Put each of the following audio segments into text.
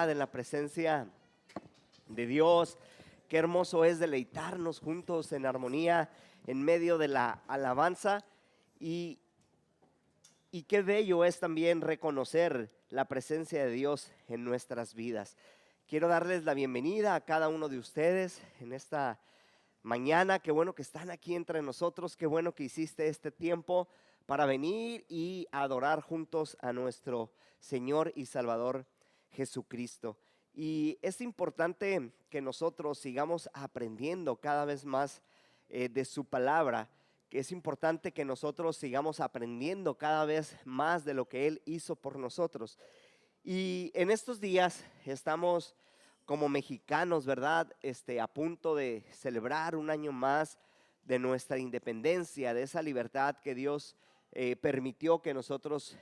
En la presencia de Dios. Qué hermoso es deleitarnos juntos en armonía en medio de la alabanza y, y qué bello es también reconocer la presencia de Dios en nuestras vidas. Quiero darles la bienvenida a cada uno de ustedes en esta mañana. Qué bueno que están aquí entre nosotros, qué bueno que hiciste este tiempo para venir y adorar juntos a nuestro Señor y Salvador Jesucristo. Y es importante que nosotros sigamos aprendiendo cada vez más de su palabra, que es importante que nosotros sigamos aprendiendo cada vez más de lo que Él hizo por nosotros. Y en estos días estamos como mexicanos, ¿verdad? A punto de celebrar un año más de nuestra independencia, de esa libertad que Dios permitió que nosotros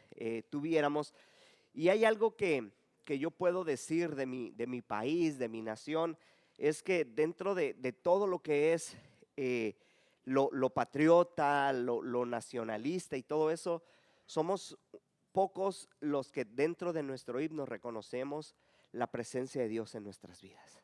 tuviéramos. Y hay algo que yo puedo decir de mi país, de mi nación, es que dentro de todo lo que es lo patriota, lo nacionalista y todo eso, somos pocos los que dentro de nuestro himno reconocemos la presencia de Dios en nuestras vidas.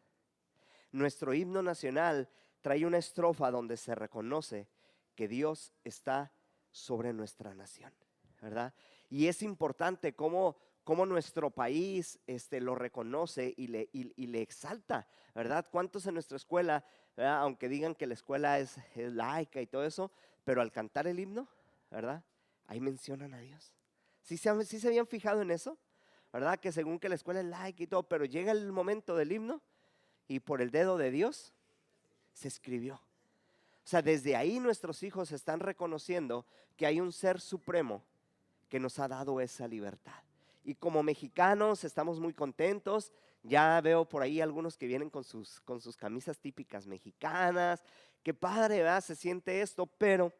Nuestro himno nacional trae una estrofa donde se reconoce que Dios está sobre nuestra nación, ¿verdad? Y es importante cómo nuestro país lo reconoce y le exalta, ¿verdad? ¿Cuántos en nuestra escuela, ¿verdad? Aunque digan que la escuela es laica y todo eso, pero al cantar el himno, ¿verdad? Ahí mencionan a Dios. ¿Sí se habían fijado en eso? ¿Verdad? Que según que la escuela es laica y todo, pero llega el momento del himno y por el dedo de Dios se escribió. O sea, desde ahí nuestros hijos están reconociendo que hay un ser supremo que nos ha dado esa libertad. Y como mexicanos estamos muy contentos. Ya veo por ahí algunos que vienen con sus camisas típicas mexicanas. Qué padre, ¿verdad? Se siente esto, pero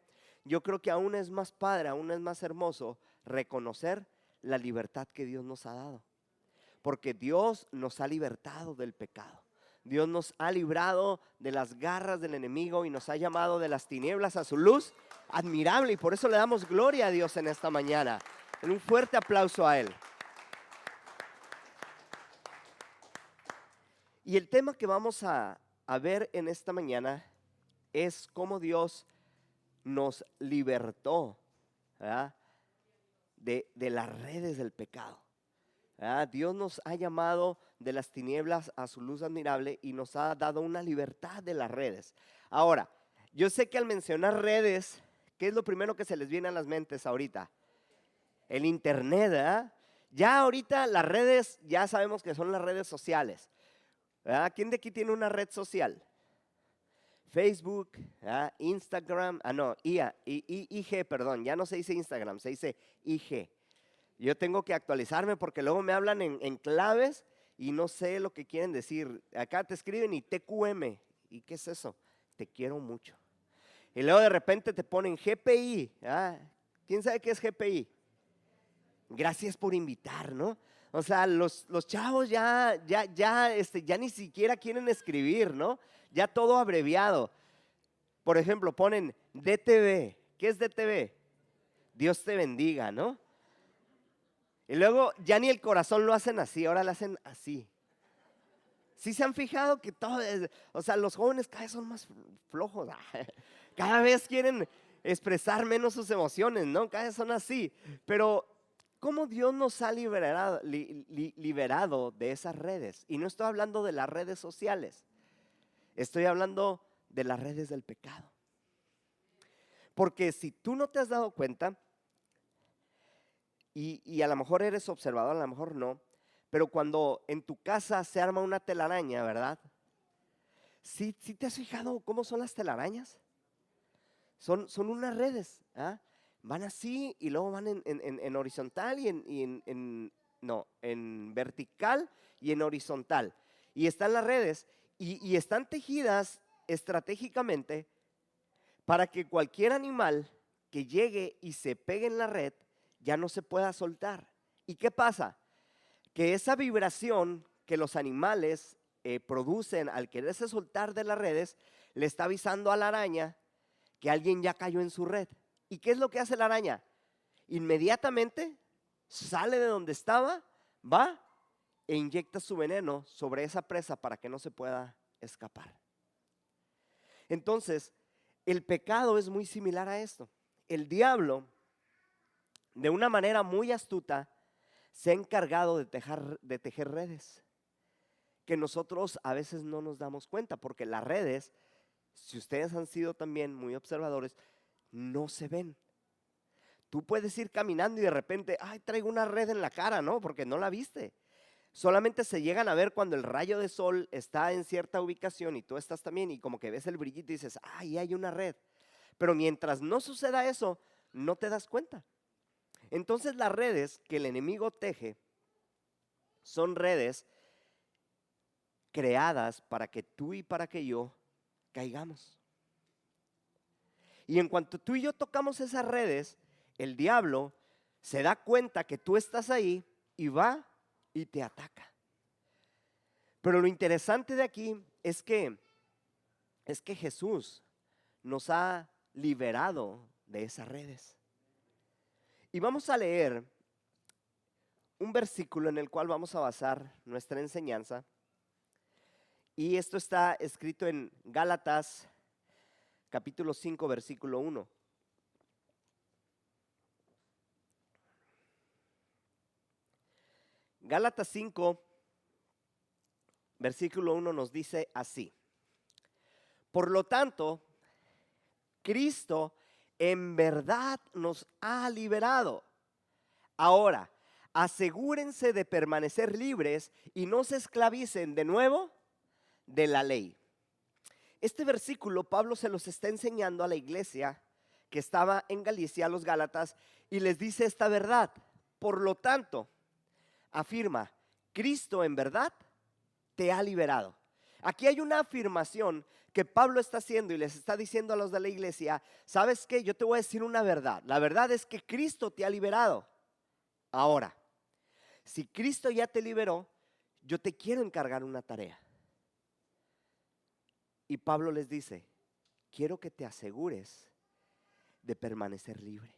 yo creo que aún es más padre, aún es más hermoso reconocer la libertad que Dios nos ha dado. Porque Dios nos ha libertado del pecado. Dios nos ha librado de las garras del enemigo y nos ha llamado de las tinieblas a su luz admirable. Y por eso le damos gloria a Dios en esta mañana. En un fuerte aplauso a Él. Y el tema que vamos a ver en esta mañana es cómo Dios nos libertó, ¿verdad? De las redes del pecado. Dios nos ha llamado de las tinieblas a su luz admirable y nos ha dado una libertad de las redes. Ahora, yo sé que al mencionar redes, ¿qué es lo primero que se les viene a las mentes ahorita? El internet, ¿verdad? Ya ahorita las redes, ya sabemos que son las redes sociales, ¿verdad? ¿Quién de aquí tiene una red social? Facebook, ¿verdad? Instagram, IG, perdón, ya no se dice Instagram, se dice IG. Yo tengo que actualizarme porque luego me hablan en claves y no sé lo que quieren decir. Acá te escriben y TQM. ¿Y qué es eso? Te quiero mucho. Y luego de repente te ponen GPI. ¿Quién sabe qué es GPI? Gracias por invitar, ¿no? O sea, los chavos ya ni siquiera quieren escribir, ¿no? Ya todo abreviado. Por ejemplo, ponen DTV. ¿Qué es DTV? Dios te bendiga, ¿no? Y luego ya ni el corazón lo hacen así, ahora lo hacen así. ¿Sí se han fijado que todo es, o sea, los jóvenes cada vez son más flojos? Cada vez quieren expresar menos sus emociones, ¿no? Cada vez son así. Pero ¿cómo Dios nos ha liberado de esas redes? Y no estoy hablando de las redes sociales. Estoy hablando de las redes del pecado. Porque si tú no te has dado cuenta, y a lo mejor eres observador, a lo mejor no, pero cuando en tu casa se arma una telaraña, ¿verdad? ¿Sí te has fijado cómo son las telarañas? Son unas redes, van así y luego van en horizontal en vertical y en horizontal. Y están las redes y están tejidas estratégicamente para que cualquier animal que llegue y se pegue en la red ya no se pueda soltar. ¿Y qué pasa? Que esa vibración que los animales producen al quererse soltar de las redes, le está avisando a la araña que alguien ya cayó en su red. ¿Y qué es lo que hace la araña? Inmediatamente sale de donde estaba, va e inyecta su veneno sobre esa presa para que no se pueda escapar. Entonces, el pecado es muy similar a esto. El diablo, de una manera muy astuta, se ha encargado de tejer redes que nosotros a veces no nos damos cuenta, porque las redes, si ustedes han sido también muy observadores, no se ven. Tú puedes ir caminando y de repente, ay, traigo una red en la cara, ¿no? Porque no la viste. Solamente se llegan a ver cuando el rayo de sol está en cierta ubicación y tú estás también y como que ves el brillito y dices, ay, hay una red. Pero mientras no suceda eso, no te das cuenta. Entonces las redes que el enemigo teje son redes creadas para que tú y para que yo caigamos. Y en cuanto tú y yo tocamos esas redes, el diablo se da cuenta que tú estás ahí y va y te ataca. Pero lo interesante de aquí es que Jesús nos ha liberado de esas redes. Y vamos a leer un versículo en el cual vamos a basar nuestra enseñanza. Y esto está escrito en Gálatas capítulo 5, versículo 1. Gálatas 5, versículo 1 nos dice así: por lo tanto, Cristo en verdad nos ha liberado. Ahora, asegúrense de permanecer libres y no se esclavicen de nuevo de la ley. Este versículo Pablo se los está enseñando a la iglesia que estaba en Galicia, a los Gálatas, y les dice esta verdad. Por lo tanto, afirma, Cristo en verdad te ha liberado. Aquí hay una afirmación que Pablo está haciendo y les está diciendo a los de la iglesia, ¿sabes qué? Yo te voy a decir una verdad. La verdad es que Cristo te ha liberado. Ahora, si Cristo ya te liberó, yo te quiero encargar una tarea. Y Pablo les dice, quiero que te asegures de permanecer libre.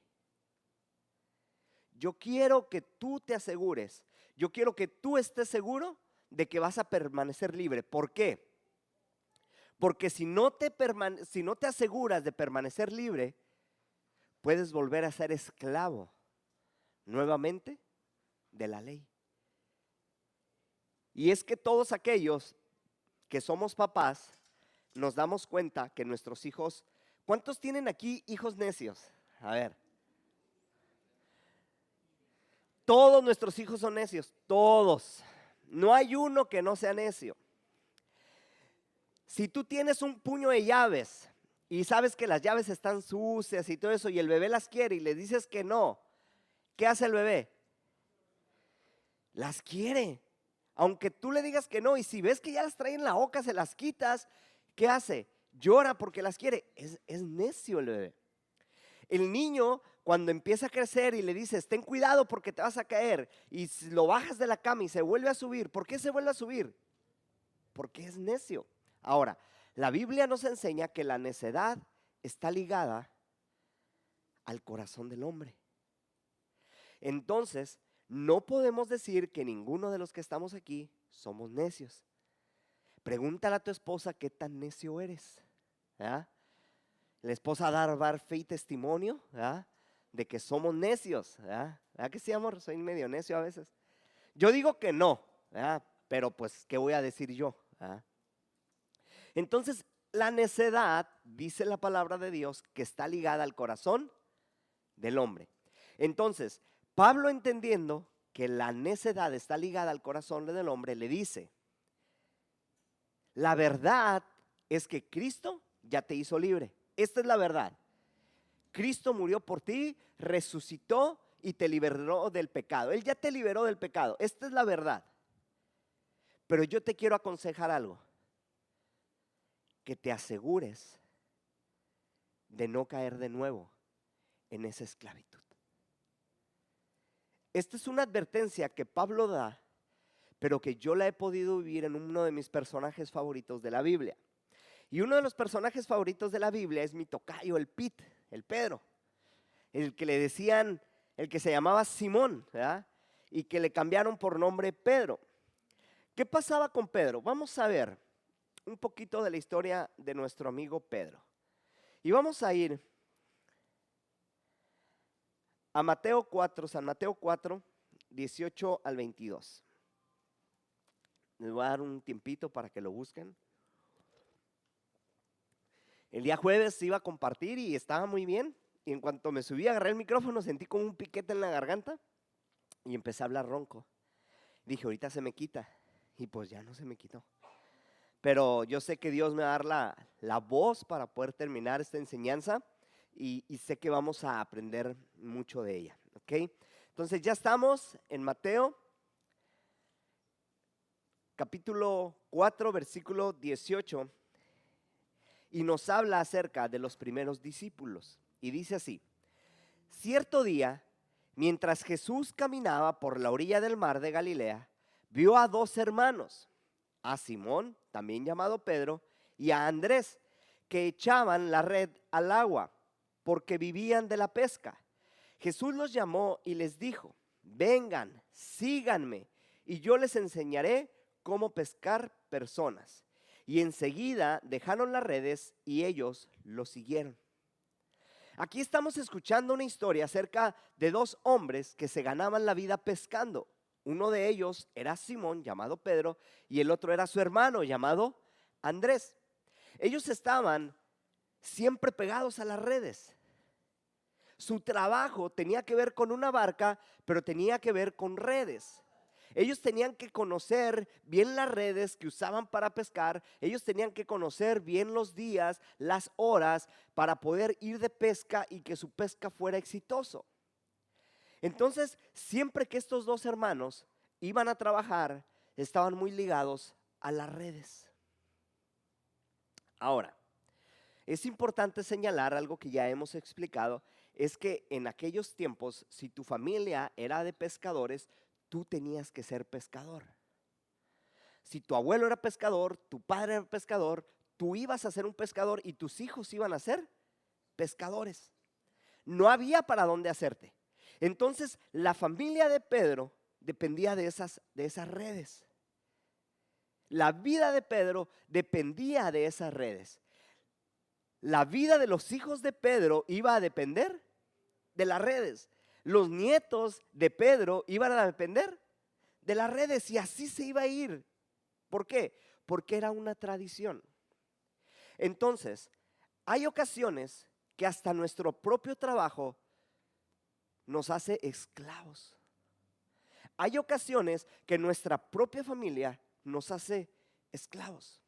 Yo quiero que tú te asegures, yo quiero que tú estés seguro de que vas a permanecer libre. ¿Por qué? Porque si no te aseguras de permanecer libre, puedes volver a ser esclavo nuevamente de la ley. Y es que todos aquellos que somos papás nos damos cuenta que nuestros hijos, ¿cuántos tienen aquí hijos necios? A ver. Todos nuestros hijos son necios, todos. No hay uno que no sea necio. Si tú tienes un puño de llaves y sabes que las llaves están sucias y todo eso y el bebé las quiere y le dices que no, ¿qué hace el bebé? Las quiere. Aunque tú le digas que no, y si ves que ya las trae en la boca, se las quitas, ¿qué hace? Llora porque las quiere. Es necio el bebé. El niño, cuando empieza a crecer y le dices, ten cuidado porque te vas a caer, y lo bajas de la cama y se vuelve a subir, ¿por qué se vuelve a subir? Porque es necio. Ahora, la Biblia nos enseña que la necedad está ligada al corazón del hombre. Entonces, no podemos decir que ninguno de los que estamos aquí somos necios. Pregúntale a tu esposa qué tan necio eres. ¿Ah? La esposa dar fe y testimonio, ¿ah?, de que somos necios. ¿Ah? ¿Ah que sí, amor? Soy medio necio a veces. Yo digo que no, ¿ah?, pero pues, ¿qué voy a decir yo? ¿Ah? Entonces, la necedad, dice la palabra de Dios, que está ligada al corazón del hombre. Entonces, Pablo, entendiendo que la necedad está ligada al corazón del hombre, le dice, la verdad es que Cristo ya te hizo libre. Esta es la verdad. Cristo murió por ti, resucitó y te liberó del pecado. Él ya te liberó del pecado. Esta es la verdad. Pero yo te quiero aconsejar algo. Que te asegures de no caer de nuevo en esa esclavitud. Esta es una advertencia que Pablo da, pero que yo la he podido vivir en uno de mis personajes favoritos de la Biblia. Y uno de los personajes favoritos de la Biblia es mi tocayo, el Pedro, el que le decían, el que se llamaba Simón, ¿verdad? Y que le cambiaron por nombre Pedro. ¿Qué pasaba con Pedro? Vamos a ver un poquito de la historia de nuestro amigo Pedro. Y vamos a ir a Mateo 4, San Mateo 4, 18 al 22. Les voy a dar un tiempito para que lo busquen. El día jueves iba a compartir y estaba muy bien. Y en cuanto me subí, agarré el micrófono, sentí como un piquete en la garganta y empecé a hablar ronco. Dije, ahorita se me quita. Y pues ya no se me quitó. Pero yo sé que Dios me va a dar la voz para poder terminar esta enseñanza y sé que vamos a aprender mucho de ella. ¿Ok? Entonces ya estamos en Mateo capítulo 4, versículo 18. Y nos habla acerca de los primeros discípulos. Y dice así: cierto día, mientras Jesús caminaba por la orilla del mar de Galilea, vio a dos hermanos, a Simón, también llamado Pedro, y a Andrés, que echaban la red al agua, porque vivían de la pesca. Jesús los llamó y les dijo: vengan, síganme, y yo les enseñaré cómo pescar personas. Y enseguida dejaron las redes y ellos lo siguieron. Aquí estamos escuchando una historia acerca de dos hombres que se ganaban la vida pescando. Uno de ellos era Simón, llamado Pedro, y el otro era su hermano, llamado Andrés. Ellos estaban siempre pegados a las redes. Su trabajo tenía que ver con una barca, pero tenía que ver con redes. Ellos tenían que conocer bien las redes que usaban para pescar. Ellos tenían que conocer bien los días, las horas, para poder ir de pesca y que su pesca fuera exitoso. Entonces, siempre que estos dos hermanos iban a trabajar, estaban muy ligados a las redes. Ahora, es importante señalar algo que ya hemos explicado, es que en aquellos tiempos, si tu familia era de pescadores, tú tenías que ser pescador. Si tu abuelo era pescador, tu padre era pescador, tú ibas a ser un pescador y tus hijos iban a ser pescadores. No había para dónde hacerte. Entonces, la familia de Pedro dependía de esas redes. La vida de Pedro dependía de esas redes. La vida de los hijos de Pedro iba a depender de las redes. Los nietos de Pedro iban a depender de las redes y así se iba a ir. ¿Por qué? Porque era una tradición. Entonces, hay ocasiones que hasta nuestro propio trabajo nos hace esclavos. Hay ocasiones que nuestra propia familia nos hace esclavos.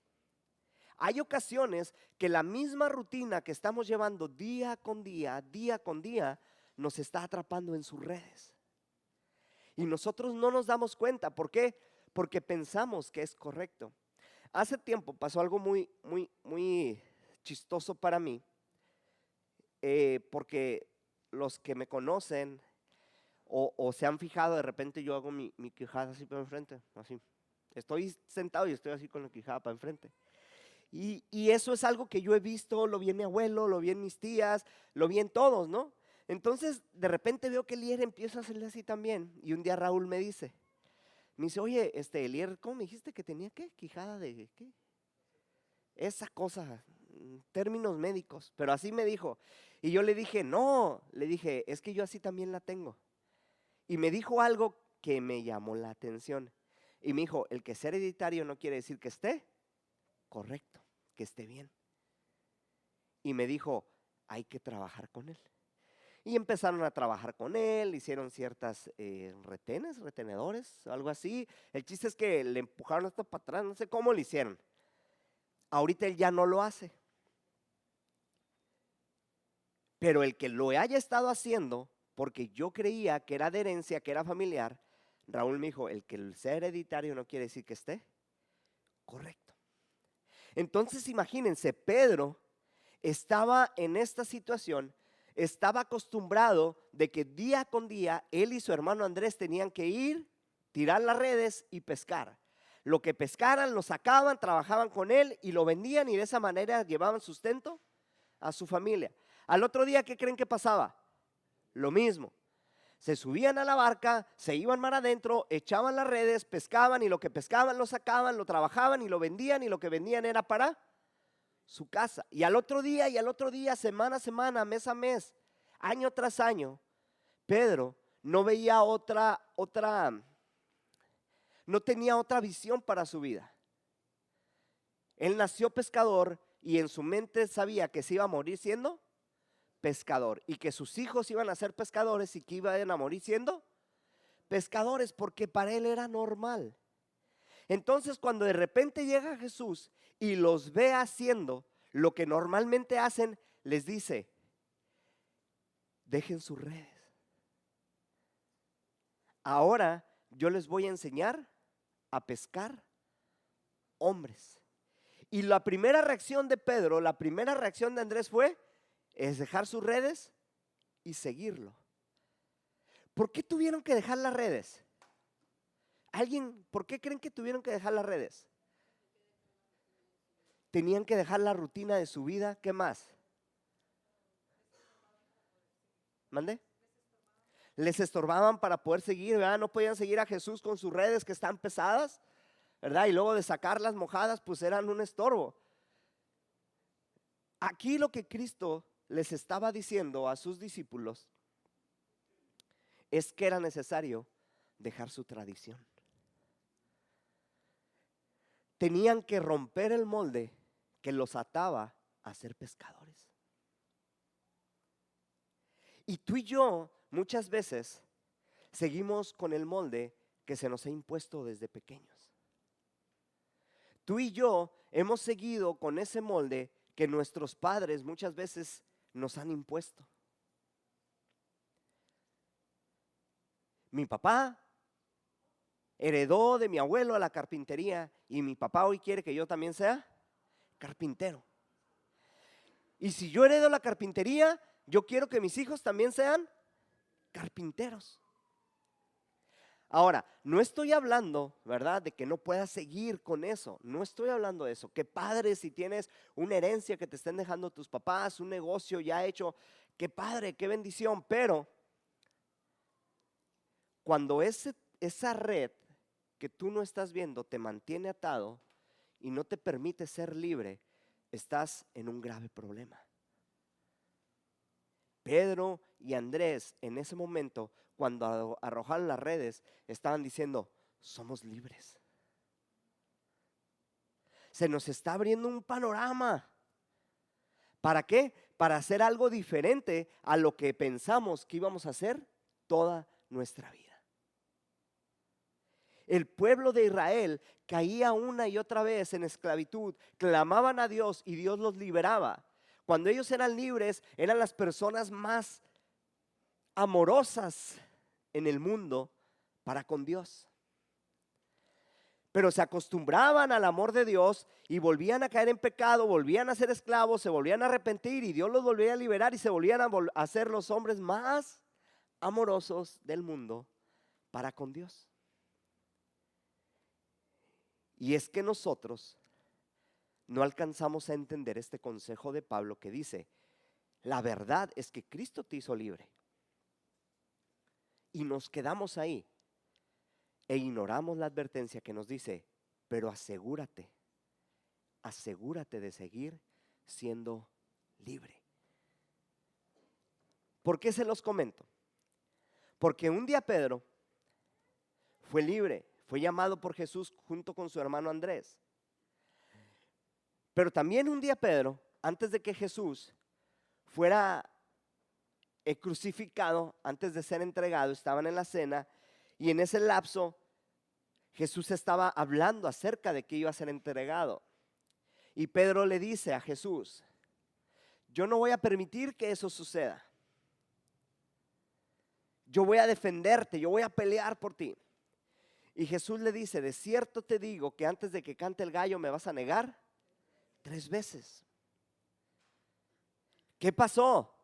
Hay ocasiones que la misma rutina que estamos llevando día con día, nos está atrapando en sus redes. Y nosotros no nos damos cuenta. ¿Por qué? Porque pensamos que es correcto. Hace tiempo pasó algo muy chistoso para mí, porque los que me conocen o se han fijado, de repente yo hago mi quijada así para enfrente, así. Estoy sentado y estoy así con la quijada para enfrente. Y eso es algo que yo he visto, lo vi en mi abuelo, lo vi en mis tías, lo vi en todos, ¿no? Entonces, de repente veo que Elier empieza a hacerle así también. Y un día Raúl me dice, oye, Elier, ¿cómo me dijiste que tenía qué? ¿Quijada de qué? Esa cosa, términos médicos, pero así me dijo. Y yo le dije, no, le dije, es que yo así también la tengo. Y me dijo algo que me llamó la atención. Y me dijo, el que sea hereditario no quiere decir que esté correcto, que esté bien. Y me dijo, hay que trabajar con él. Y empezaron a trabajar con él, hicieron ciertas retenedores, algo así. El chiste es que le empujaron esto para atrás, no sé cómo lo hicieron. Ahorita él ya no lo hace. Pero el que lo haya estado haciendo, porque yo creía que era de herencia, que era familiar, Raúl me dijo, el que sea hereditario no quiere decir que esté correcto. Entonces imagínense, Pedro estaba en esta situación, estaba acostumbrado de que día con día él y su hermano Andrés tenían que ir tirar las redes y pescar. Lo que pescaran lo sacaban, trabajaban con él y lo vendían, y de esa manera llevaban sustento a su familia. Al otro día, ¿qué creen que pasaba? Lo mismo. Se subían a la barca, se iban mar adentro, echaban las redes, pescaban, y lo que pescaban lo sacaban, lo trabajaban y lo vendían, y lo que vendían era para su casa. Y al otro día, semana a semana, mes a mes, año tras año, Pedro no veía no tenía otra visión para su vida. Él nació pescador y en su mente sabía que se iba a morir siendo pescador, y que sus hijos iban a ser pescadores y que iban a morir siendo pescadores, porque para él era normal. Entonces, cuando de repente llega Jesús y los ve haciendo lo que normalmente hacen, les dice: dejen sus redes. Ahora yo les voy a enseñar a pescar hombres. Y la primera reacción de Pedro, la primera reacción de Andrés es dejar sus redes y seguirlo. ¿Por qué tuvieron que dejar las redes? ¿Por qué creen que tuvieron que dejar las redes? Tenían que dejar la rutina de su vida. ¿Qué más? ¿Mande? Les estorbaban para poder seguir, ¿verdad? No podían seguir a Jesús con sus redes que están pesadas, ¿verdad? Y luego de sacarlas mojadas, pues eran un estorbo. Aquí lo que Cristo les estaba diciendo a sus discípulos es que era necesario dejar su tradición. Tenían que romper el molde que los ataba a ser pescadores. Y tú y yo muchas veces seguimos con el molde que se nos ha impuesto desde pequeños. Tú y yo hemos seguido con ese molde que nuestros padres muchas veces nos han impuesto. Mi papá heredó de mi abuelo la carpintería, y mi papá hoy quiere que yo también sea carpintero. Y si yo heredo la carpintería, yo quiero que mis hijos también sean carpinteros. Ahora, no estoy hablando, ¿verdad?, de que no puedas seguir con eso. No estoy hablando de eso. Qué padre si tienes una herencia que te estén dejando tus papás, un negocio ya hecho. Qué padre, qué bendición. Pero cuando esa red que tú no estás viendo te mantiene atado y no te permite ser libre, estás en un grave problema. Pedro y Andrés en ese momento, cuando arrojaron las redes, estaban diciendo: somos libres. Se nos está abriendo un panorama. ¿Para qué? Para hacer algo diferente a lo que pensamos que íbamos a hacer toda nuestra vida. El pueblo de Israel caía una y otra vez en esclavitud, clamaban a Dios y Dios los liberaba. Cuando ellos eran libres, eran las personas más amorosas en el mundo para con Dios. Pero se acostumbraban al amor de Dios y volvían a caer en pecado, volvían a ser esclavos, se volvían a arrepentir y Dios los volvía a liberar y se volvían a ser los hombres más amorosos del mundo para con Dios. Y es que nosotros no alcanzamos a entender este consejo de Pablo que dice: la verdad es que Cristo te hizo libre. Y nos quedamos ahí e ignoramos la advertencia que nos dice: pero asegúrate de seguir siendo libre. ¿Por qué se los comento? Porque un día Pedro fue libre, fue llamado por Jesús junto con su hermano Andrés. Pero también un día Pedro, antes de que Jesús fuera crucificado, antes de ser entregado, estaban en la cena, y en ese lapso Jesús estaba hablando acerca de que iba a ser entregado. Y Pedro le dice a Jesús: yo no voy a permitir que eso suceda. Yo voy a defenderte, yo voy a pelear por ti. Y Jesús le dice: de cierto te digo que antes de que cante el gallo me vas a negar 3 veces. ¿Qué pasó?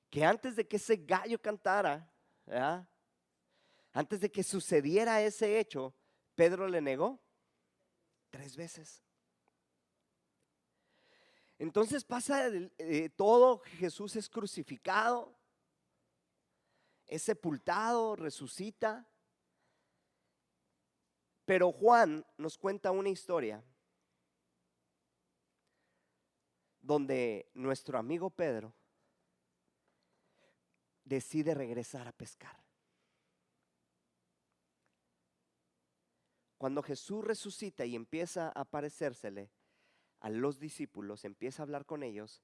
Que antes de que ese gallo cantara, ¿verdad?, Antes de que sucediera ese hecho, Pedro le negó 3 veces. Entonces pasa todo, Jesús es crucificado, es sepultado, resucita. Pero Juan nos cuenta una historia donde nuestro amigo Pedro decide regresar a pescar. Cuando Jesús resucita y empieza a aparecérsele a los discípulos, empieza a hablar con ellos,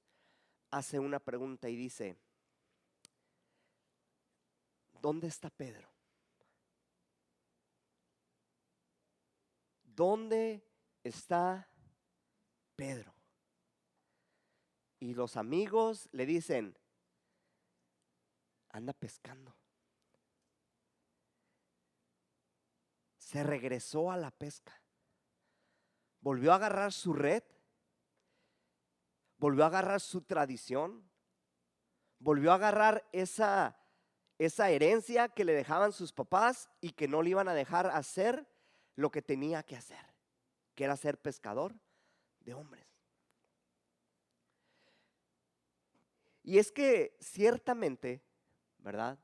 hace una pregunta y dice: ¿dónde está Pedro? ¿Dónde está Pedro? Y los amigos le dicen: anda pescando. Se regresó a la pesca, volvió a agarrar su red, volvió a agarrar su tradición, volvió a agarrar esa herencia que le dejaban sus papás y que no le iban a dejar hacer lo que tenía que hacer, que era ser pescador de hombres. Y es que ciertamente, ¿verdad?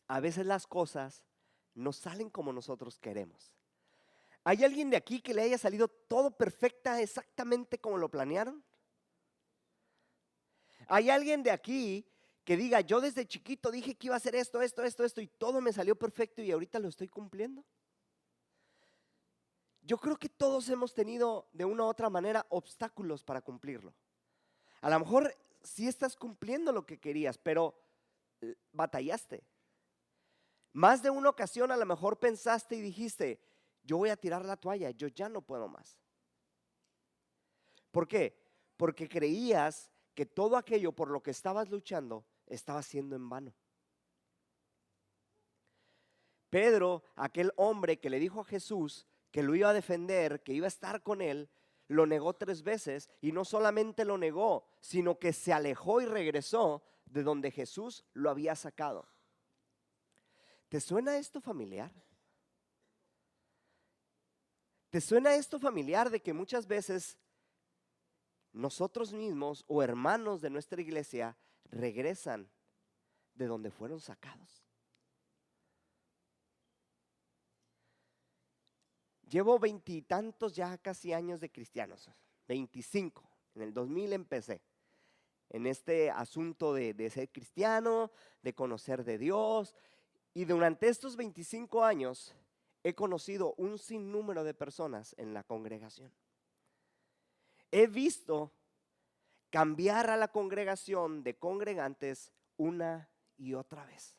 A veces las cosas no salen como nosotros queremos. ¿Hay alguien de aquí que le haya salido todo perfecta exactamente como lo planearon? ¿Hay alguien de aquí que diga: yo desde chiquito dije que iba a hacer esto y todo me salió perfecto y ahorita lo estoy cumpliendo? Yo creo que todos hemos tenido de una u otra manera obstáculos para cumplirlo. A lo mejor sí estás cumpliendo lo que querías, pero batallaste. Más de una ocasión a lo mejor pensaste y dijiste: yo voy a tirar la toalla, yo ya no puedo más. ¿Por qué? Porque creías que todo aquello por lo que estabas luchando estaba siendo en vano. Pedro, aquel hombre que le dijo a Jesús que lo iba a defender, que iba a estar con él, lo negó 3 veces, y no solamente lo negó, sino que se alejó y regresó de donde Jesús lo había sacado. ¿Te suena esto familiar? ¿Te suena esto familiar de que muchas veces nosotros mismos o hermanos de nuestra iglesia regresan de donde fueron sacados? Llevo 20 y tantos ya casi años de cristianos, 25, en el 2000 empecé en este asunto de ser cristiano, de conocer de Dios, y durante estos 25 años he conocido un sinnúmero de personas en la congregación. He visto cambiar a la congregación de congregantes una y otra vez.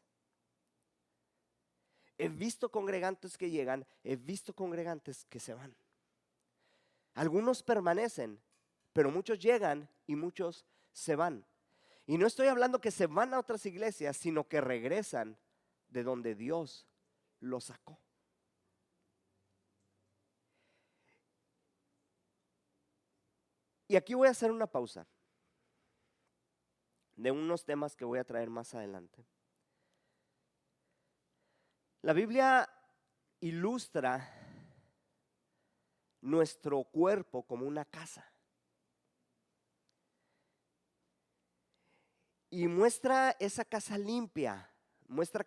He visto congregantes que llegan, he visto congregantes que se van. Algunos permanecen, pero muchos llegan y muchos se van. Y no estoy hablando que se van a otras iglesias, sino que regresan de donde Dios los sacó. Y aquí voy a hacer una pausa de unos temas que voy a traer más adelante. La Biblia ilustra nuestro cuerpo como una casa y muestra esa casa limpia, muestra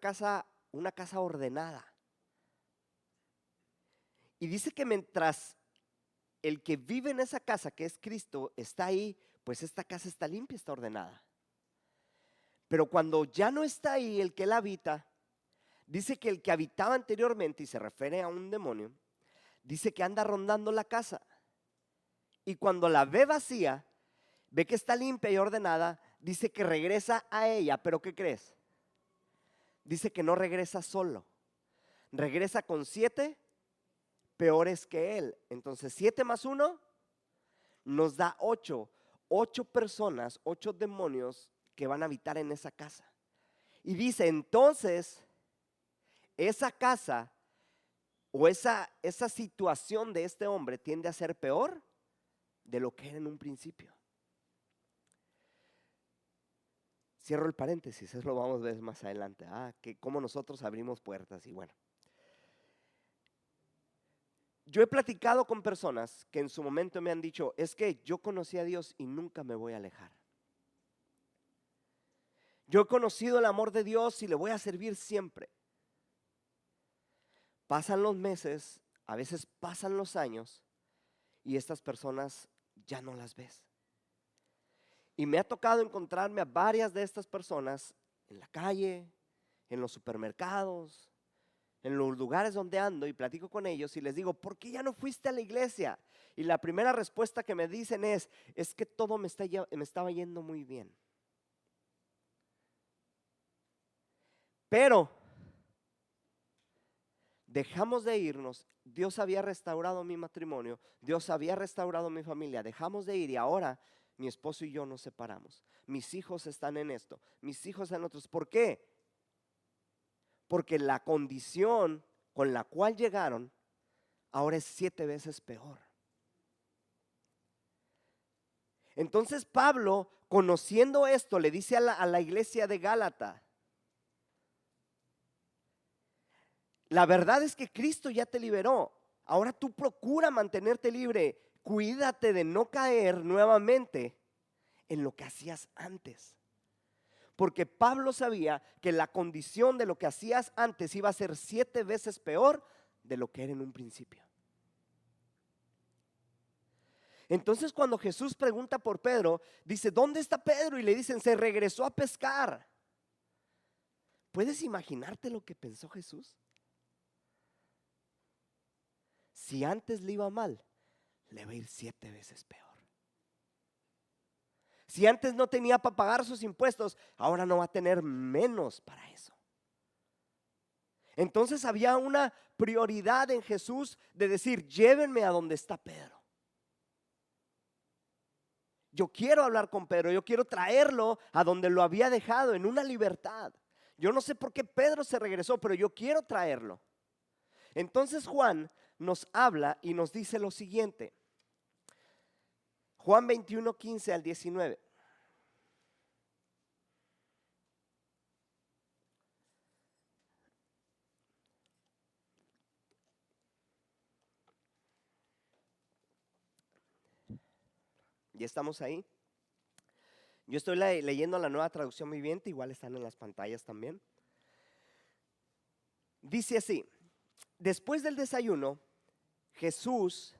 una casa ordenada. Y dice que mientras el que vive en esa casa, que es Cristo, está ahí, pues esta casa está limpia, está ordenada. Pero cuando ya no está ahí el que la habita, dice que el que habitaba anteriormente, y se refiere a un demonio, dice que anda rondando la casa. Y cuando la ve vacía, ve que está limpia y ordenada, dice que regresa a ella. ¿Pero qué crees? Dice que no regresa solo, regresa con 7 peores que él. Entonces 7 más 1 nos da 8 personas, 8 demonios que van a habitar en esa casa. Y dice entonces esa casa o esa situación de este hombre tiende a ser peor de lo que era en un principio. Cierro el paréntesis, eso lo vamos a ver más adelante. Que cómo nosotros abrimos puertas y bueno. Yo he platicado con personas que en su momento me han dicho, es que yo conocí a Dios y nunca me voy a alejar. Yo he conocido el amor de Dios y le voy a servir siempre. Pasan los meses, a veces pasan los años y estas personas ya no las ves. Y me ha tocado encontrarme a varias de estas personas en la calle, en los supermercados, en los lugares donde ando y platico con ellos y les digo, ¿por qué ya no fuiste a la iglesia? Y la primera respuesta que me dicen es que todo me estaba yendo muy bien. Pero dejamos de irnos, Dios había restaurado mi matrimonio, Dios había restaurado mi familia, dejamos de ir y ahora mi esposo y yo nos separamos. Mis hijos están en esto, mis hijos en otros. ¿Por qué? Porque la condición con la cual llegaron ahora es 7 veces peor. Entonces Pablo, conociendo esto, le dice a la iglesia de Gálata, la verdad es que Cristo ya te liberó. Ahora tú procura mantenerte libre. Cuídate de no caer nuevamente en lo que hacías antes. Porque Pablo sabía que la condición de lo que hacías antes iba a ser 7 veces peor de lo que era en un principio. Entonces cuando Jesús pregunta por Pedro, dice, ¿dónde está Pedro? Y le dicen, se regresó a pescar. ¿Puedes imaginarte lo que pensó Jesús? Si antes le iba mal, le va a ir 7 veces peor. Si antes no tenía para pagar sus impuestos, ahora no va a tener menos para eso. Entonces había una prioridad en Jesús de decir, llévenme a donde está Pedro. Yo quiero hablar con Pedro, yo quiero traerlo a donde lo había dejado, en una libertad. Yo no sé por qué Pedro se regresó, pero yo quiero traerlo. Entonces Juan nos habla y nos dice lo siguiente. Juan 21, 15 al 19. ¿Ya estamos ahí? Yo estoy leyendo la Nueva Traducción Viviente, igual están en las pantallas también. Dice así, después del desayuno, Jesús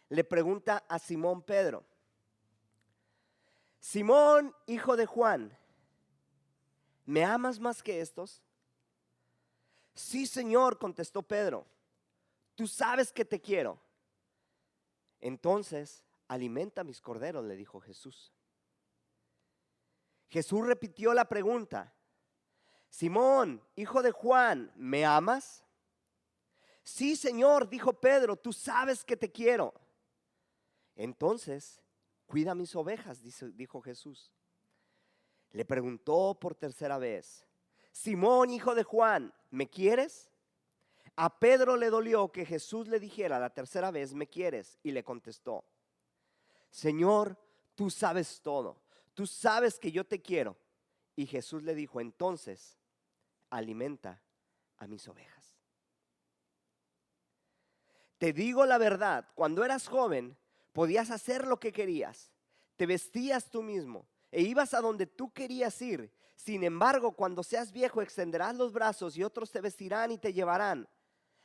le pregunta a Simón Pedro, Simón, hijo de Juan, ¿me amas más que estos? Sí, Señor, contestó Pedro, tú sabes que te quiero. Entonces, alimenta mis corderos, le dijo Jesús. Jesús repitió la pregunta, Simón, hijo de Juan, ¿me amas? Sí, Señor, dijo Pedro, tú sabes que te quiero. Entonces, cuida mis ovejas, dijo Jesús. Le preguntó por tercera vez, Simón, hijo de Juan, ¿me quieres? A Pedro le dolió que Jesús le dijera la tercera vez, ¿me quieres? Y le contestó, Señor, tú sabes todo, tú sabes que yo te quiero. Y Jesús le dijo, entonces, alimenta a mis ovejas. Te digo la verdad, cuando eras joven, podías hacer lo que querías, te vestías tú mismo e ibas a donde tú querías ir. Sin embargo, cuando seas viejo, extenderás los brazos y otros te vestirán y te llevarán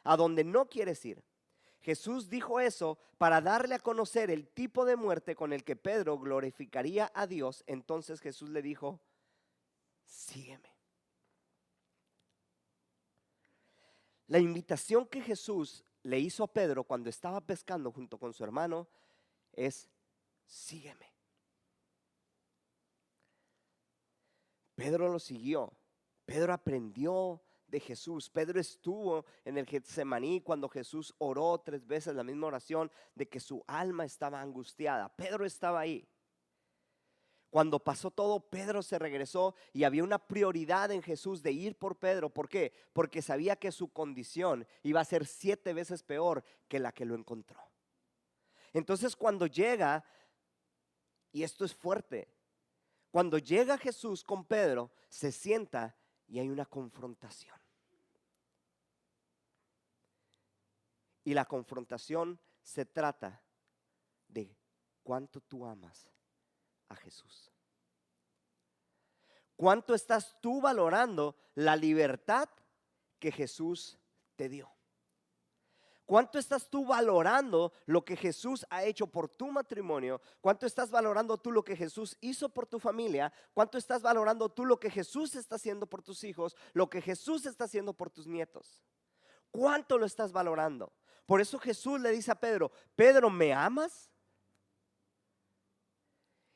a donde no quieres ir. Jesús dijo eso para darle a conocer el tipo de muerte con el que Pedro glorificaría a Dios. Entonces Jesús le dijo, sígueme. La invitación que Jesús le hizo a Pedro cuando estaba pescando junto con su hermano es, sígueme. Pedro lo siguió. Pedro aprendió de Jesús. Pedro estuvo en el Getsemaní cuando Jesús oró 3 veces la misma oración de que su alma estaba angustiada. Pedro estaba ahí. Cuando pasó todo, Pedro se regresó y había una prioridad en Jesús de ir por Pedro. ¿Por qué? Porque sabía que su condición iba a ser 7 veces peor que la que lo encontró. Entonces cuando llega, y esto es fuerte, Cuando llega Jesús con Pedro, se sienta y hay una confrontación. Y la confrontación se trata de cuánto tú amas a Jesús. ¿Cuánto estás tú valorando la libertad que Jesús te dio? ¿Cuánto estás tú valorando lo que Jesús ha hecho por tu matrimonio? ¿Cuánto estás valorando tú lo que Jesús hizo por tu familia? ¿Cuánto estás valorando tú lo que Jesús está haciendo por tus hijos? Lo que Jesús está haciendo por tus nietos. ¿Cuánto lo estás valorando? Por eso Jesús le dice a Pedro: Pedro, ¿me amas?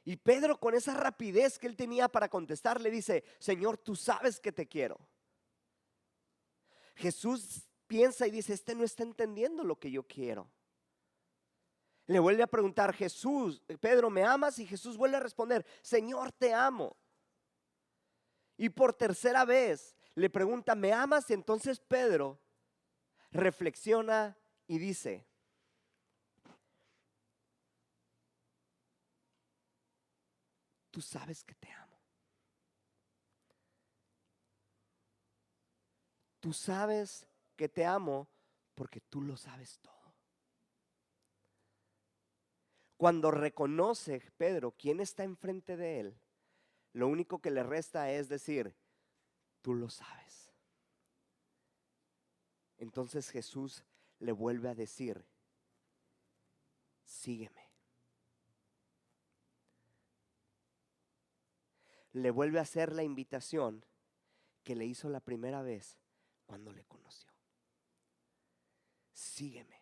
Y Pedro, con esa rapidez que él tenía para contestar, le dice: Señor, tú sabes que te quiero. Jesús piensa y dice: este no está entendiendo lo que yo quiero. Le vuelve a preguntar: Jesús, Pedro, ¿me amas? Y Jesús vuelve a responder: Señor, te amo. Y por tercera vez le pregunta: ¿me amas? Y entonces Pedro reflexiona y dice: tú sabes que te amo. Tú sabes que te amo porque tú lo sabes todo. Cuando reconoce Pedro quién está enfrente de él, lo único que le resta es decir: tú lo sabes. Entonces Jesús le vuelve a decir: sígueme. Le vuelve a hacer la invitación que le hizo la primera vez cuando le conoció: sígueme.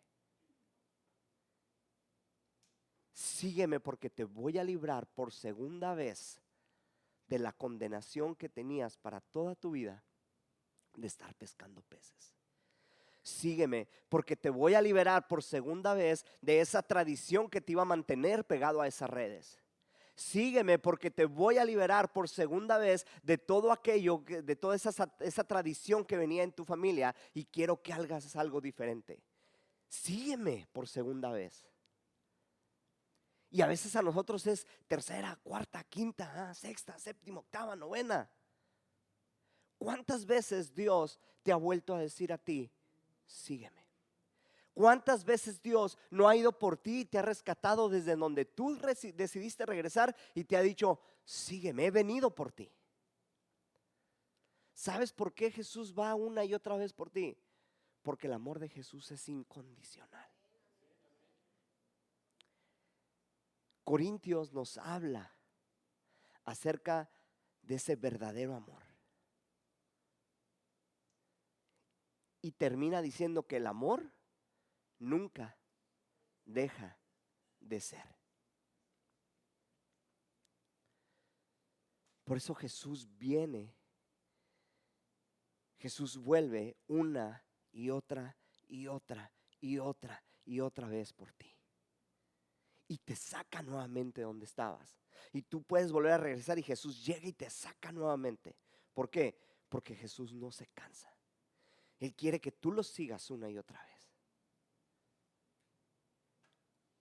Sígueme porque te voy a librar por segunda vez de la condenación que tenías para toda tu vida de estar pescando peces. Sígueme porque te voy a liberar por segunda vez de esa tradición que te iba a mantener pegado a esas redes. Sígueme porque te voy a liberar por segunda vez de todo aquello, de toda esa tradición que venía en tu familia, y quiero que hagas algo diferente. Sígueme por segunda vez. Y a veces a nosotros es tercera, cuarta, quinta, sexta, séptima, octava, novena. ¿Cuántas veces Dios te ha vuelto a decir a ti: sígueme? ¿Cuántas veces Dios no ha ido por ti y te ha rescatado desde donde tú decidiste regresar y te ha dicho: sígueme, he venido por ti? ¿Sabes por qué Jesús va una y otra vez por ti? Porque el amor de Jesús es incondicional. Corintios nos habla acerca de ese verdadero amor. Y termina diciendo que el amor nunca deja de ser. Por eso Jesús viene, Jesús vuelve una y otra y otra y otra y otra vez por ti. Y te saca nuevamente de donde estabas. Y tú puedes volver a regresar y Jesús llega y te saca nuevamente. ¿Por qué? Porque Jesús no se cansa. Él quiere que tú lo sigas una y otra vez.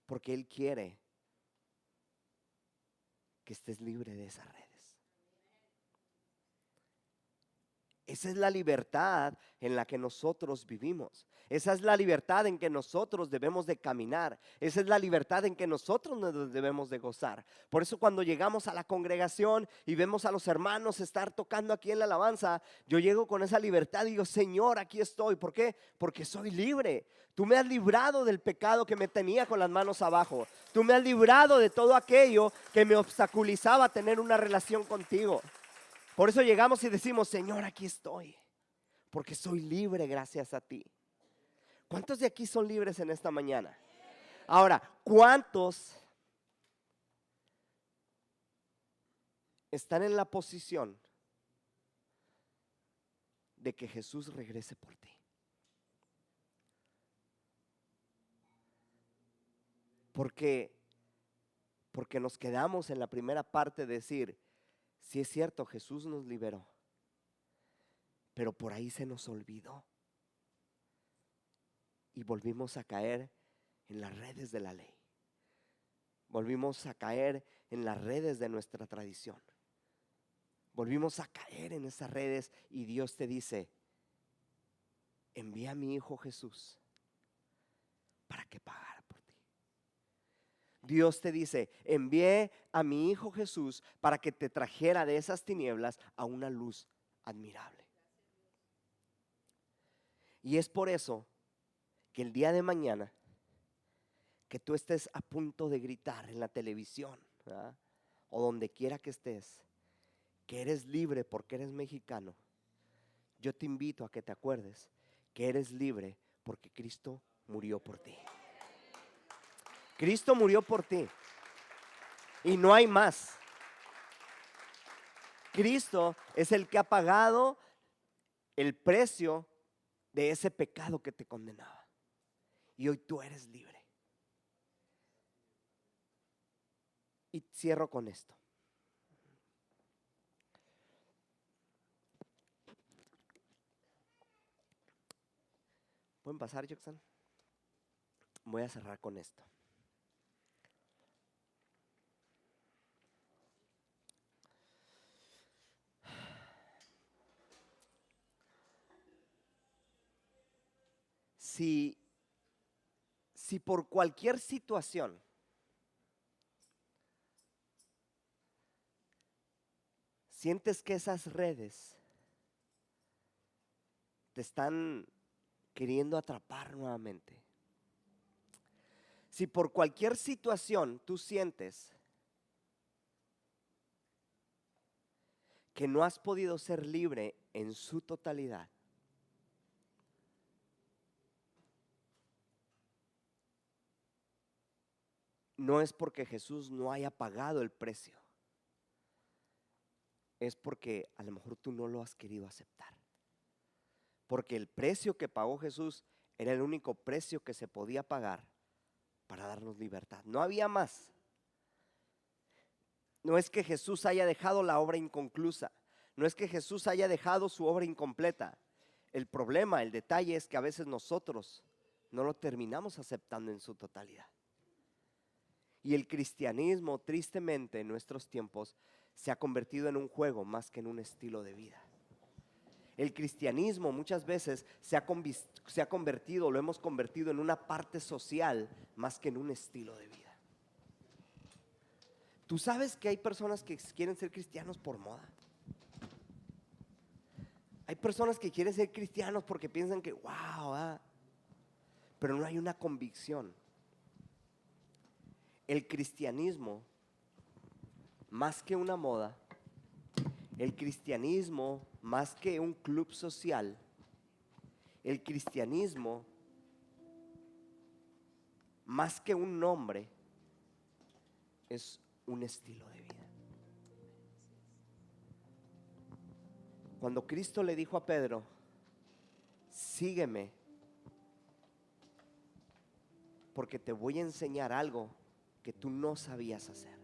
Porque Él quiere que estés libre de esas redes. Esa es la libertad en la que nosotros vivimos. Esa es la libertad en que nosotros debemos de caminar. Esa es la libertad en que nosotros nos debemos de gozar. Por eso cuando llegamos a la congregación y vemos a los hermanos estar tocando aquí en la alabanza, yo llego con esa libertad y digo: Señor, aquí estoy. ¿Por qué? Porque soy libre. Tú me has librado del pecado que me tenía con las manos abajo. Tú me has librado de todo aquello que me obstaculizaba tener una relación contigo. Por eso llegamos y decimos: Señor, aquí estoy, porque soy libre gracias a ti. ¿Cuántos de aquí son libres en esta mañana? Ahora, ¿cuántos están en la posición de que Jesús regrese por ti? Porque nos quedamos en la primera parte de decir: sí, es cierto, Jesús nos liberó, pero por ahí se nos olvidó y volvimos a caer en las redes de la ley. Volvimos a caer en las redes de nuestra tradición. Volvimos a caer en esas redes y Dios te dice: envía a mi Hijo Jesús para que pagara por ti. Dios te dice: envié a mi Hijo Jesús para que te trajera de esas tinieblas a una luz admirable. Y es por eso que el día de mañana, que tú estés a punto de gritar en la televisión, ¿verdad?, o donde quiera que estés, que eres libre porque eres mexicano, yo te invito a que te acuerdes que eres libre porque Cristo murió por ti. Cristo murió por ti y no hay más. Cristo es el que ha pagado el precio de ese pecado que te condenaba, y hoy tú eres libre. Y cierro con esto. ¿Pueden pasar, Jackson? Voy a cerrar con esto. Si por cualquier situación sientes que esas redes te están queriendo atrapar nuevamente, si por cualquier situación tú sientes que no has podido ser libre en su totalidad, no es porque Jesús no haya pagado el precio, es porque a lo mejor tú no lo has querido aceptar. Porque el precio que pagó Jesús era el único precio que se podía pagar para darnos libertad. No había más. No es que Jesús haya dejado la obra inconclusa. No es que Jesús haya dejado su obra incompleta. El problema, el detalle es que a veces nosotros no lo terminamos aceptando en su totalidad. Y el cristianismo, tristemente, en nuestros tiempos se ha convertido en un juego más que en un estilo de vida. El cristianismo muchas veces se ha convertido, lo hemos convertido en una parte social más que en un estilo de vida. ¿Tú sabes que hay personas que quieren ser cristianos por moda? Hay personas que quieren ser cristianos porque piensan que wow, pero no hay una convicción. El cristianismo, más que una moda, el cristianismo, más que un club social, el cristianismo, más que un nombre, es un estilo de vida. Cuando Cristo le dijo a Pedro: sígueme, porque te voy a enseñar algo que tú no sabías hacer.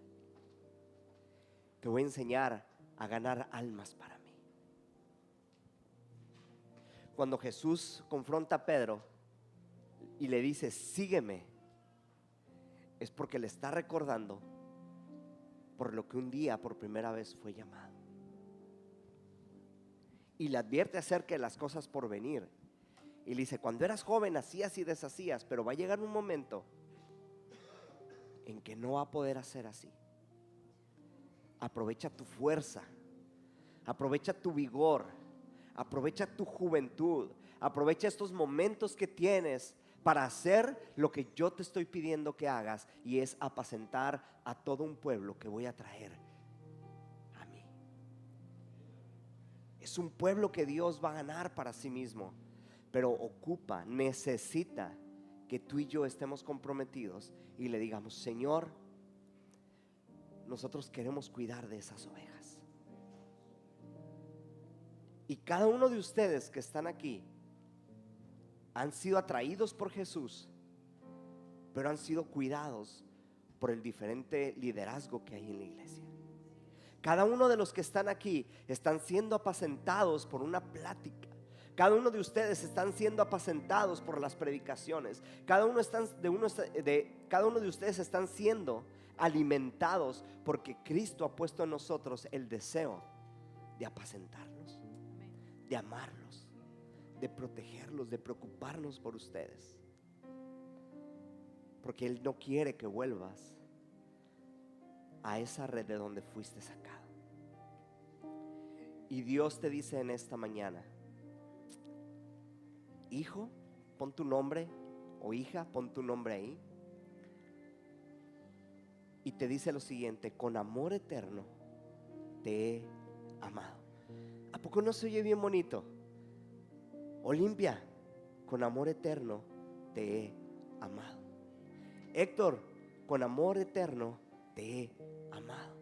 Te voy a enseñar a ganar almas para mí. Cuando Jesús confronta a Pedro y le dice: sígueme, es porque le está recordando por lo que un día por primera vez fue llamado. Y le advierte acerca de las cosas por venir. Y le dice: cuando eras joven hacías y deshacías, pero va a llegar un momento en que no va a poder hacer así. Aprovecha tu fuerza, aprovecha tu vigor, aprovecha tu juventud, aprovecha estos momentos que tienes para hacer lo que yo te estoy pidiendo que hagas, y es apacentar a todo un pueblo que voy a traer a mí. Es un pueblo que Dios va a ganar para sí mismo, pero necesita que tú y yo estemos comprometidos y le digamos: Señor, nosotros queremos cuidar de esas ovejas. Y cada uno de ustedes que están aquí han sido atraídos por Jesús, pero han sido cuidados por el diferente liderazgo que hay en la iglesia. Cada uno de los que están aquí están siendo apacentados por una plática. Cada uno de ustedes están siendo apacentados por las predicaciones. Cada uno de ustedes están siendo alimentados porque Cristo ha puesto en nosotros el deseo de apacentarlos, de amarlos, de protegerlos, de preocuparnos por ustedes. Porque Él no quiere que vuelvas a esa red de donde fuiste sacado. Y Dios te dice en esta mañana: hijo, pon tu nombre, o hija, pon tu nombre ahí. Y te dice lo siguiente: con amor eterno te he amado. ¿A poco no se oye bien bonito? Olimpia, con amor eterno te he amado. Héctor, con amor eterno te he amado.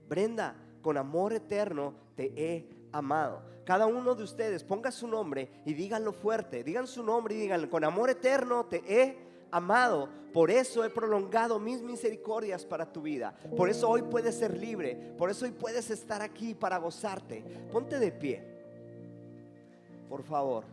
Brenda, con amor eterno te he amado. Cada uno de ustedes ponga su nombre y díganlo fuerte. Digan su nombre y díganlo: con amor eterno te he amado. Por eso he prolongado mis misericordias para tu vida. Por eso hoy puedes ser libre. Por eso hoy puedes estar aquí para gozarte. Ponte de pie, por favor.